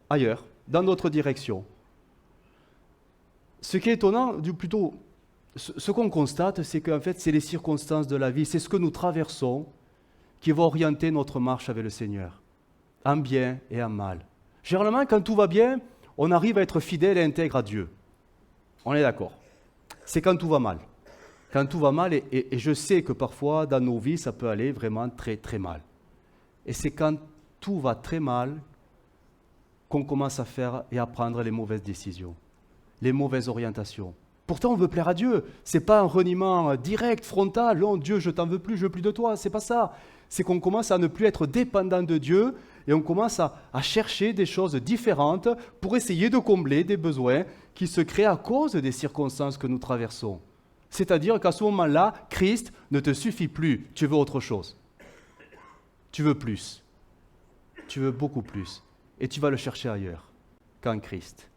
ailleurs, dans notre direction. Ce qui est étonnant, plutôt, ce qu'on constate, c'est qu'en fait, c'est les circonstances de la vie, c'est ce que nous traversons qui va orienter notre marche avec le Seigneur, en bien et en mal. Généralement, quand tout va bien, on arrive à être fidèle et intègre à Dieu. On est d'accord. C'est quand tout va mal. Quand tout va mal, et je sais que parfois, dans nos vies, ça peut aller vraiment très, très mal. Et c'est quand tout va très mal qu'on commence à faire et à prendre les mauvaises décisions, les mauvaises orientations. Pourtant, on veut plaire à Dieu. Ce n'est pas un reniement direct, frontal. Non, Dieu, je t'en veux plus, je veux plus de toi. Ce n'est pas ça. C'est qu'on commence à ne plus être dépendant de Dieu et on commence à chercher des choses différentes pour essayer de combler des besoins qui se créent à cause des circonstances que nous traversons. C'est-à-dire qu'à ce moment-là, Christ ne te suffit plus. Tu veux autre chose. Tu veux plus. Tu veux beaucoup plus. Et tu vas le chercher ailleurs qu'en Christ.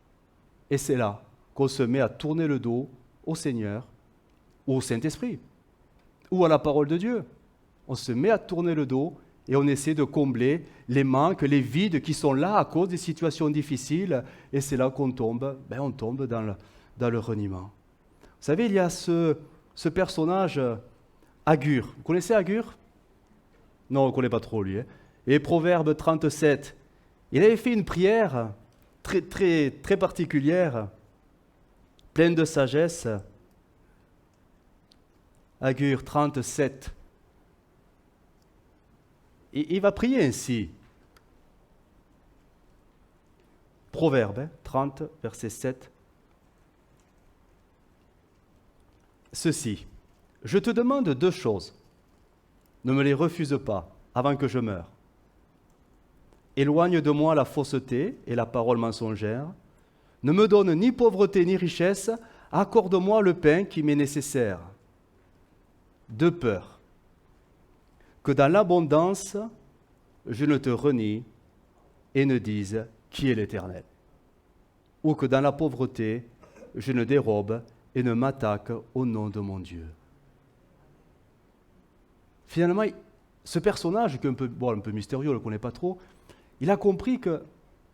Et c'est là qu'on se met à tourner le dos au Seigneur ou au Saint-Esprit ou à la parole de Dieu. On se met à tourner le dos et on essaie de combler les manques, les vides qui sont là à cause des situations difficiles et c'est là qu'on tombe, on tombe dans le reniement. Vous savez, il y a ce personnage Agur. Vous connaissez Agur? Non, on ne connaît pas trop lui. Et Proverbe 37, il avait fait une prière très, très, très particulière, pleine de sagesse. Agur 37. Il va prier ainsi. Proverbe 30, verset 7. Ceci, je te demande 2 choses. Ne me les refuse pas avant que je meure. Éloigne de moi la fausseté et la parole mensongère. Ne me donne ni pauvreté ni richesse. Accorde-moi le pain qui m'est nécessaire. De peur que dans l'abondance, je ne te renie et ne dise qui est l'Éternel. Ou que dans la pauvreté, je ne dérobe et ne m'attaque au nom de mon Dieu. Finalement, ce personnage, qui est un peu mystérieux, on ne le connaît pas trop, il a compris que,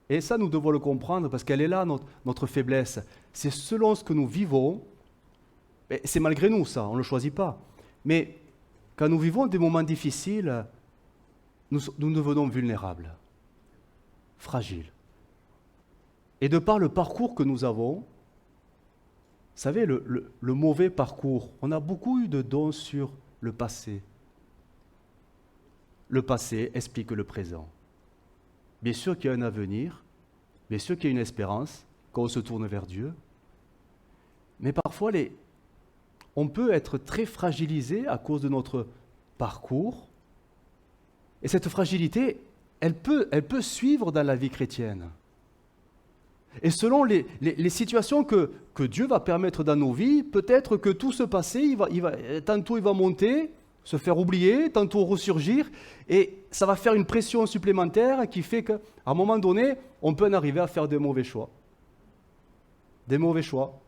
et ça nous devons le comprendre parce qu'elle est là, notre faiblesse, c'est selon ce que nous vivons, c'est malgré nous ça, on ne le choisit pas, mais quand nous vivons des moments difficiles, nous devenons vulnérables, fragiles. Et de par le parcours que nous avons, vous savez, le mauvais parcours, on a beaucoup eu de dons sur le passé. Le passé explique le présent. Bien sûr qu'il y a un avenir, bien sûr qu'il y a une espérance quand on se tourne vers Dieu, mais parfois on peut être très fragilisé à cause de notre parcours, et cette fragilité, elle peut suivre dans la vie chrétienne. Et selon les situations que Dieu va permettre dans nos vies, peut-être que tout ce passé, tantôt il va monter, se faire oublier, tantôt ressurgir, et ça va faire une pression supplémentaire qui fait qu'à un moment donné, on peut en arriver à faire des mauvais choix. Des mauvais choix.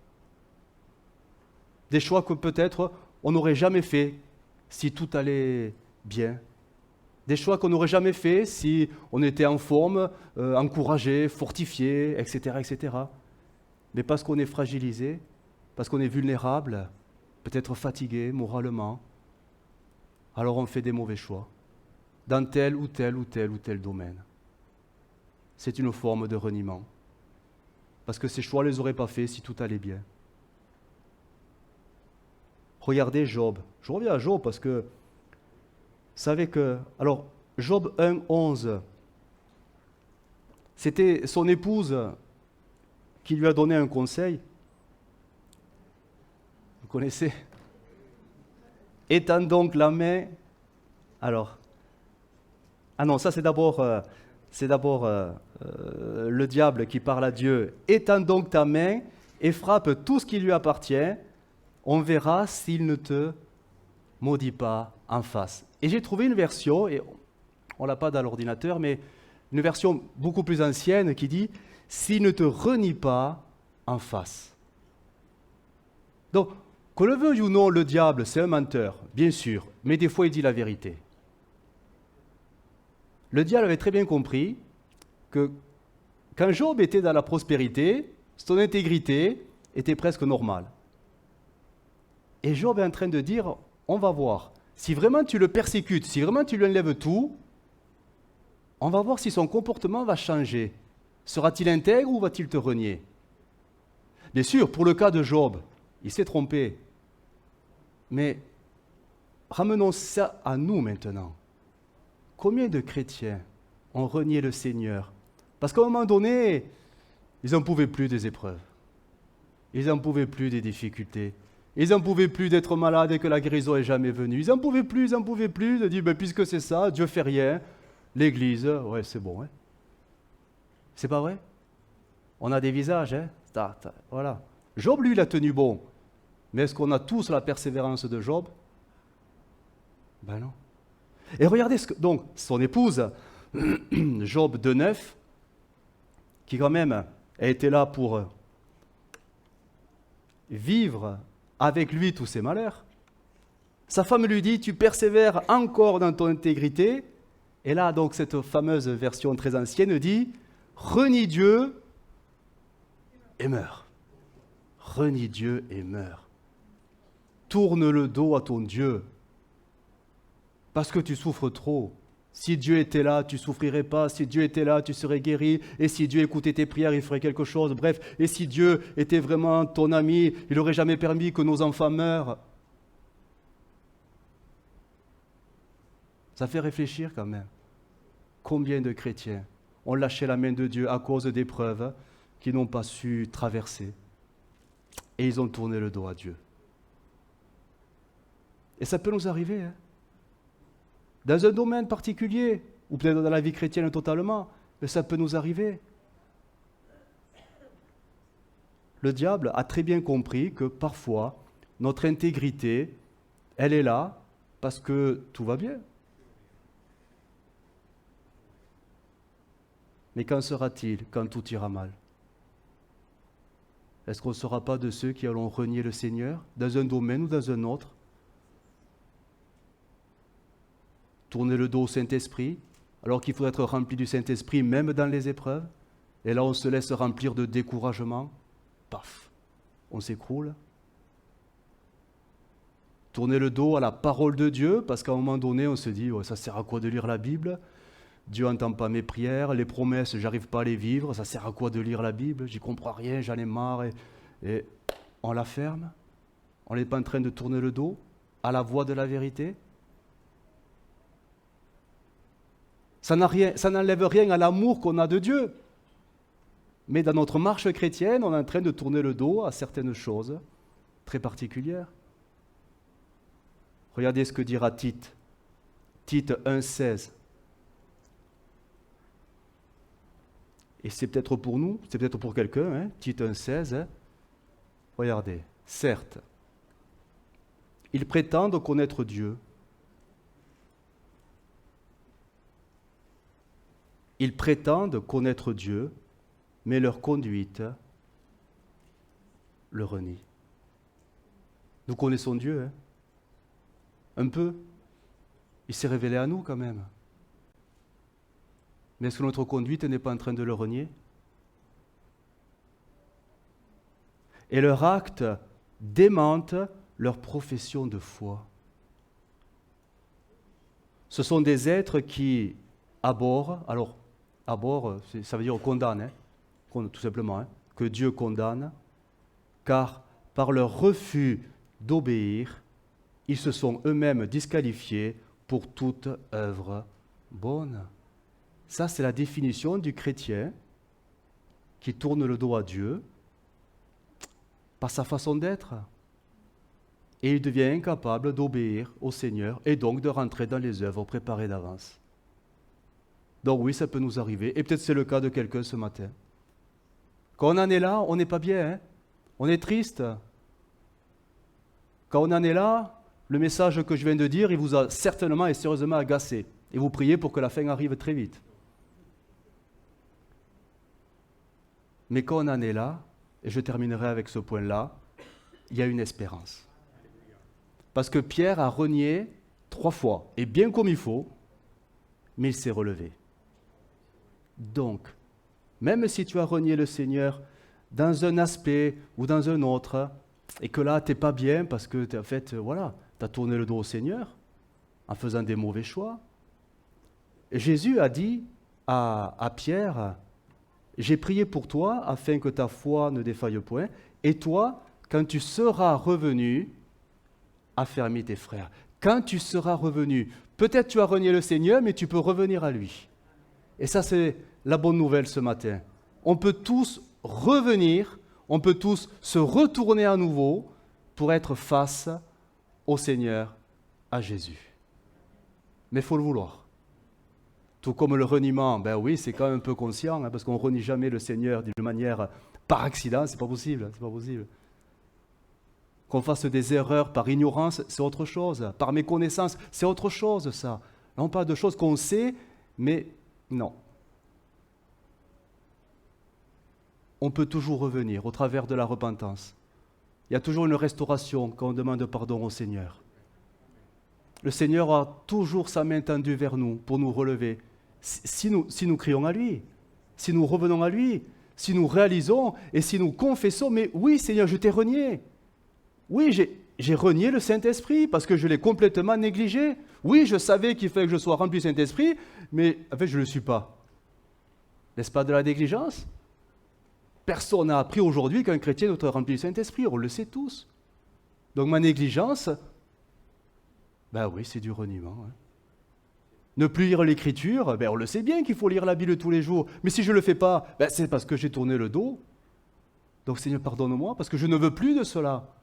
Des choix que peut-être on n'aurait jamais fait si tout allait bien. Des choix qu'on n'aurait jamais fait si on était en forme, encouragé, fortifié, etc., etc. Mais parce qu'on est fragilisé, parce qu'on est vulnérable, peut-être fatigué moralement, alors on fait des mauvais choix dans tel ou tel ou tel ou tel domaine. C'est une forme de reniement. Parce que ces choix ne les aurait pas faits si tout allait bien. Regardez Job. Je reviens à Job parce que vous savez que... Alors, Job 1, 11, c'était son épouse qui lui a donné un conseil. Vous connaissez? Étends donc la main. Alors, ah non, ça c'est d'abord le diable qui parle à Dieu. Étends donc ta main et frappe tout ce qui lui appartient. On verra s'il ne te maudit pas en face. Et j'ai trouvé une version, et on ne l'a pas dans l'ordinateur, mais une version beaucoup plus ancienne qui dit « s'il ne te renie pas en face ». Donc, qu'on le veuille ou non, le diable, c'est un menteur, bien sûr, mais des fois il dit la vérité. Le diable avait très bien compris que quand Job était dans la prospérité, son intégrité était presque normale. Et Job est en train de dire, on va voir, si vraiment tu le persécutes, si vraiment tu lui enlèves tout, on va voir si son comportement va changer. Sera-t-il intègre ou va-t-il te renier? Bien sûr, pour le cas de Job, il s'est trompé. Mais ramenons ça à nous maintenant. Combien de chrétiens ont renié le Seigneur? Parce qu'à un moment donné, ils n'en pouvaient plus des épreuves. Ils n'en pouvaient plus des difficultés. Ils n'en pouvaient plus d'être malades et que la guérison n'est jamais venue. Ils n'en pouvaient plus de dire, puisque c'est ça, Dieu fait rien. L'Église, ouais, c'est bon. Hein. C'est pas vrai? On a des visages, hein? Voilà. Job, lui, il a tenu bon. Mais est-ce qu'on a tous la persévérance de Job? Ben non. Et regardez donc son épouse, Job 2,9, qui quand même a été là pour vivre avec lui tous ses malheurs. Sa femme lui dit, tu persévères encore dans ton intégrité. Et là, donc, cette fameuse version très ancienne dit, renie Dieu et meurs. Renie Dieu et meurs. tourne le dos à ton Dieu. Parce que tu souffres trop. Si Dieu était là, tu ne souffrirais pas. Si Dieu était là, tu serais guéri. Et si Dieu écoutait tes prières, il ferait quelque chose. Bref, et si Dieu était vraiment ton ami, il n'aurait jamais permis que nos enfants meurent. Ça fait réfléchir quand même. Combien de chrétiens ont lâché la main de Dieu à cause d'épreuves qu'ils n'ont pas su traverser. Et ils ont tourné le dos à Dieu. Et ça peut nous arriver, hein. Dans un domaine particulier, ou peut-être dans la vie chrétienne totalement, mais ça peut nous arriver. Le diable a très bien compris que parfois, notre intégrité, elle est là parce que tout va bien. Mais qu'en sera-t-il quand tout ira mal? Est-ce qu'on ne sera pas de ceux qui allons renier le Seigneur dans un domaine ou dans un autre? Tourner le dos au Saint-Esprit, alors qu'il faut être rempli du Saint-Esprit même dans les épreuves. Et là, on se laisse remplir de découragement. Paf, on s'écroule. Tourner le dos à la parole de Dieu, parce qu'à un moment donné, on se dit, oh, ça sert à quoi de lire la Bible? Dieu n'entend pas mes prières, les promesses, j'arrive pas à les vivre, ça sert à quoi de lire la Bible? J'y comprends rien, j'en ai marre. Et on la ferme. On n'est pas en train de tourner le dos à la voix de la vérité. Ça n'enlève rien à l'amour qu'on a de Dieu. Mais dans notre marche chrétienne, on est en train de tourner le dos à certaines choses très particulières. Regardez ce que dira Tite. Tite 1,16. Et c'est peut-être pour nous, c'est peut-être pour quelqu'un, hein, Tite 1,16. Hein. Regardez, certes, ils prétendent connaître Dieu. Ils prétendent connaître Dieu, mais leur conduite le renie. Nous connaissons Dieu, hein? Un peu. Il s'est révélé à nous quand même. Mais est-ce que notre conduite n'est pas en train de le renier? Et leur acte démente leur profession de foi. Ce sont des êtres qui abhorrent, alors abhorre, ça veut dire condamne, hein, tout simplement, hein, que Dieu condamne, car par leur refus d'obéir, ils se sont eux-mêmes disqualifiés pour toute œuvre bonne. Ça, c'est la définition du chrétien qui tourne le dos à Dieu par sa façon d'être. Et il devient incapable d'obéir au Seigneur et donc de rentrer dans les œuvres préparées d'avance. Donc oui, ça peut nous arriver, et peut-être c'est le cas de quelqu'un ce matin. Quand on en est là, on n'est pas bien, hein? On est triste. Quand on en est là, le message que je viens de dire, il vous a certainement et sérieusement agacé. Et vous priez pour que la fin arrive très vite. Mais quand on en est là, et je terminerai avec ce point-là, il y a une espérance. Parce que Pierre a renié 3 fois, et bien comme il faut, mais il s'est relevé. Donc, même si tu as renié le Seigneur dans un aspect ou dans un autre, et que là, tu n'es pas bien parce que tu as tourné le dos au Seigneur en faisant des mauvais choix, Jésus a dit à Pierre, « J'ai prié pour toi afin que ta foi ne défaille point, et toi, quand tu seras revenu, affermis tes frères. » Quand tu seras revenu, peut-être tu as renié le Seigneur, mais tu peux revenir à lui. Et ça, c'est la bonne nouvelle ce matin. On peut tous revenir, on peut tous se retourner à nouveau pour être face au Seigneur, à Jésus. Mais il faut le vouloir. Tout comme le reniement, ben oui, c'est quand même un peu conscient, hein, parce qu'on ne renie jamais le Seigneur de manière par accident, c'est pas possible, c'est pas possible. Qu'on fasse des erreurs par ignorance, c'est autre chose. Par méconnaissance, c'est autre chose, ça. Non pas de choses qu'on sait, mais non. On peut toujours revenir au travers de la repentance. Il y a toujours une restauration quand on demande pardon au Seigneur. Le Seigneur a toujours sa main tendue vers nous pour nous relever. Si nous crions à lui, si nous revenons à lui, si nous réalisons et si nous confessons, mais oui Seigneur, je t'ai renié. Oui, j'ai renié le Saint-Esprit parce que je l'ai complètement négligé. Oui, je savais qu'il fallait que je sois rempli du Saint-Esprit, mais en fait, je ne le suis pas. N'est-ce pas de la négligence? Personne n'a appris aujourd'hui qu'un chrétien doit être rempli du Saint-Esprit, on le sait tous. Donc ma négligence, ben oui, c'est du reniement. Hein. Ne plus lire l'Écriture, ben on le sait bien qu'il faut lire la Bible tous les jours. Mais si je ne le fais pas, ben c'est parce que j'ai tourné le dos. Donc Seigneur, pardonne-moi, parce que je ne veux plus de cela.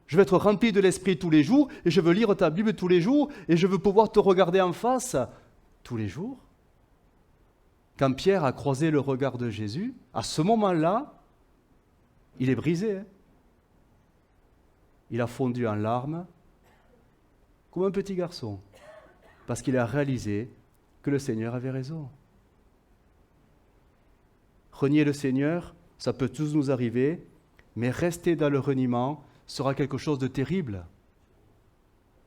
Je veux être rempli de l'Esprit tous les jours, et je veux lire ta Bible tous les jours, et je veux pouvoir te regarder en face tous les jours. Quand Pierre a croisé le regard de Jésus, à ce moment-là, il est brisé. Hein. Il a fondu en larmes, comme un petit garçon, parce qu'il a réalisé que le Seigneur avait raison. Renier le Seigneur, ça peut tous nous arriver, mais rester dans le reniement sera quelque chose de terrible.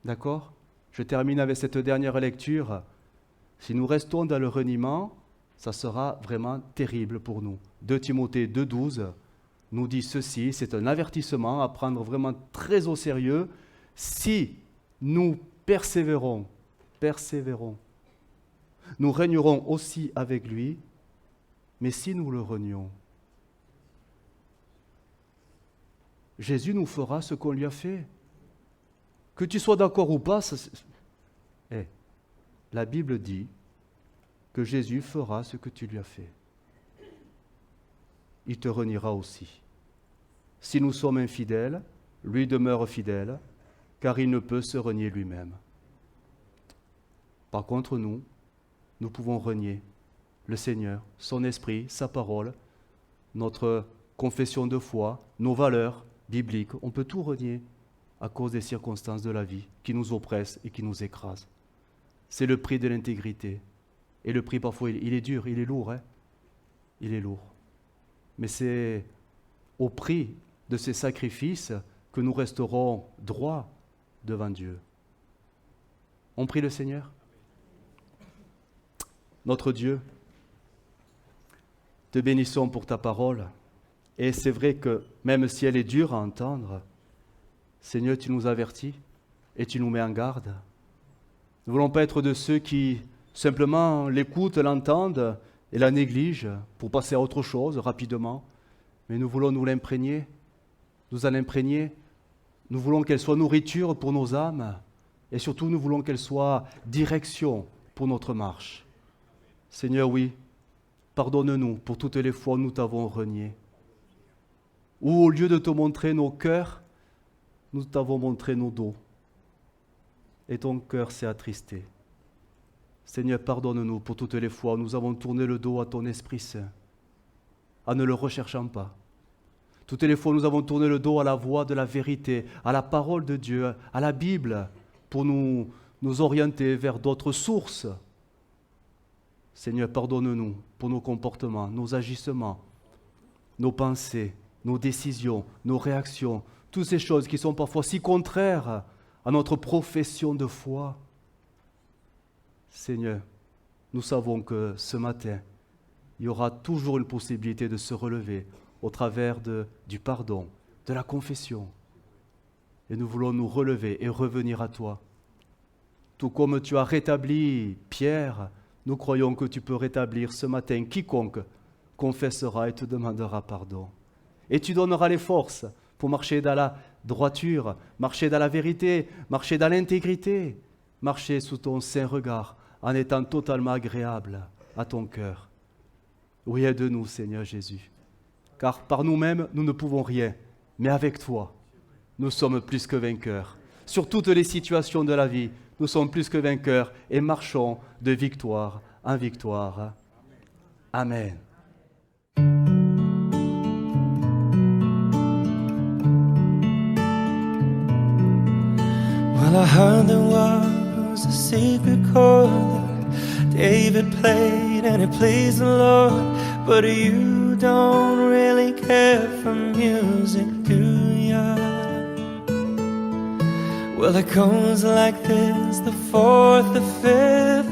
D'accord? Je termine avec cette dernière lecture. Si nous restons dans le reniement, ça sera vraiment terrible pour nous. 2 Timothée 2,12 nous dit ceci, c'est un avertissement à prendre vraiment très au sérieux. Si nous persévérons, nous régnerons aussi avec lui, mais si nous le renions, Jésus nous fera ce qu'on lui a fait. Que tu sois d'accord ou pas, la Bible dit que Jésus fera ce que tu lui as fait. Il te reniera aussi. Si nous sommes infidèles, lui demeure fidèle, car il ne peut se renier lui-même. Par contre, nous pouvons renier le Seigneur, son esprit, sa parole, notre confession de foi, nos valeurs bibliques. On peut tout renier à cause des circonstances de la vie qui nous oppressent et qui nous écrasent. C'est le prix de l'intégrité. Et le prix, parfois, il est dur, il est lourd. Hein? Il est lourd. Mais c'est au prix de ces sacrifices que nous resterons droits devant Dieu. On prie le Seigneur. Notre Dieu, te bénissons pour ta parole. Et c'est vrai que même si elle est dure à entendre, Seigneur, tu nous avertis et tu nous mets en garde. Nous ne voulons pas être de ceux qui simplement l'écoutent, l'entendent et la négligent pour passer à autre chose rapidement. Mais nous voulons nous l'imprégner, nous en imprégner. Nous voulons qu'elle soit nourriture pour nos âmes et surtout nous voulons qu'elle soit direction pour notre marche. Seigneur, oui, pardonne-nous pour toutes les fois où nous t'avons renié. Ou au lieu de te montrer nos cœurs, nous t'avons montré nos dos. Et ton cœur s'est attristé. Seigneur, pardonne-nous pour toutes les fois où nous avons tourné le dos à ton Esprit Saint, en ne le recherchant pas. Toutes les fois où nous avons tourné le dos à la voix de la vérité, à la parole de Dieu, à la Bible, pour nous orienter vers d'autres sources. Seigneur, pardonne-nous pour nos comportements, nos agissements, nos pensées, nos décisions, nos réactions, toutes ces choses qui sont parfois si contraires à notre profession de foi. Seigneur, nous savons que ce matin, il y aura toujours une possibilité de se relever au travers du pardon, de la confession. Et nous voulons nous relever et revenir à toi. Tout comme tu as rétabli Pierre, nous croyons que tu peux rétablir ce matin quiconque confessera et te demandera pardon. Et tu donneras les forces pour marcher dans la droiture, marcher dans la vérité, marcher dans l'intégrité, marcher sous ton saint regard en étant totalement agréable à ton cœur. Oui, aide-nous, Seigneur Jésus, car par nous-mêmes, nous ne pouvons rien, mais avec toi, nous sommes plus que vainqueurs. Sur toutes les situations de la vie, nous sommes plus que vainqueurs et marchons de victoire en victoire. Amen. Well, I heard there was a secret chord that David played and it pleased the Lord. But you don't really care for music, do ya? Well, it goes like this, the fourth, the fifth,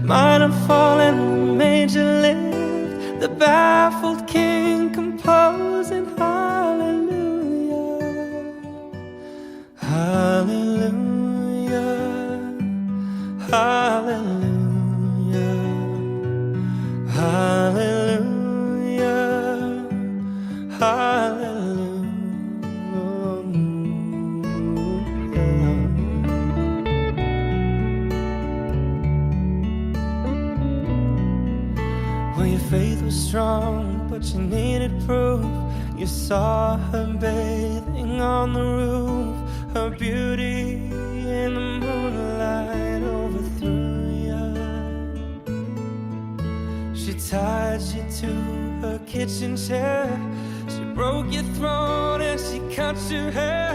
minor fall and major lift, the baffled king composing hallelujah. Well, your faith was strong, but you needed proof. You saw her bathing on the roof. Her beauty in the moonlight overthrew you. She tied you to her kitchen chair. She broke your throat and she cut your hair.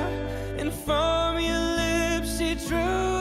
And from your lips she drew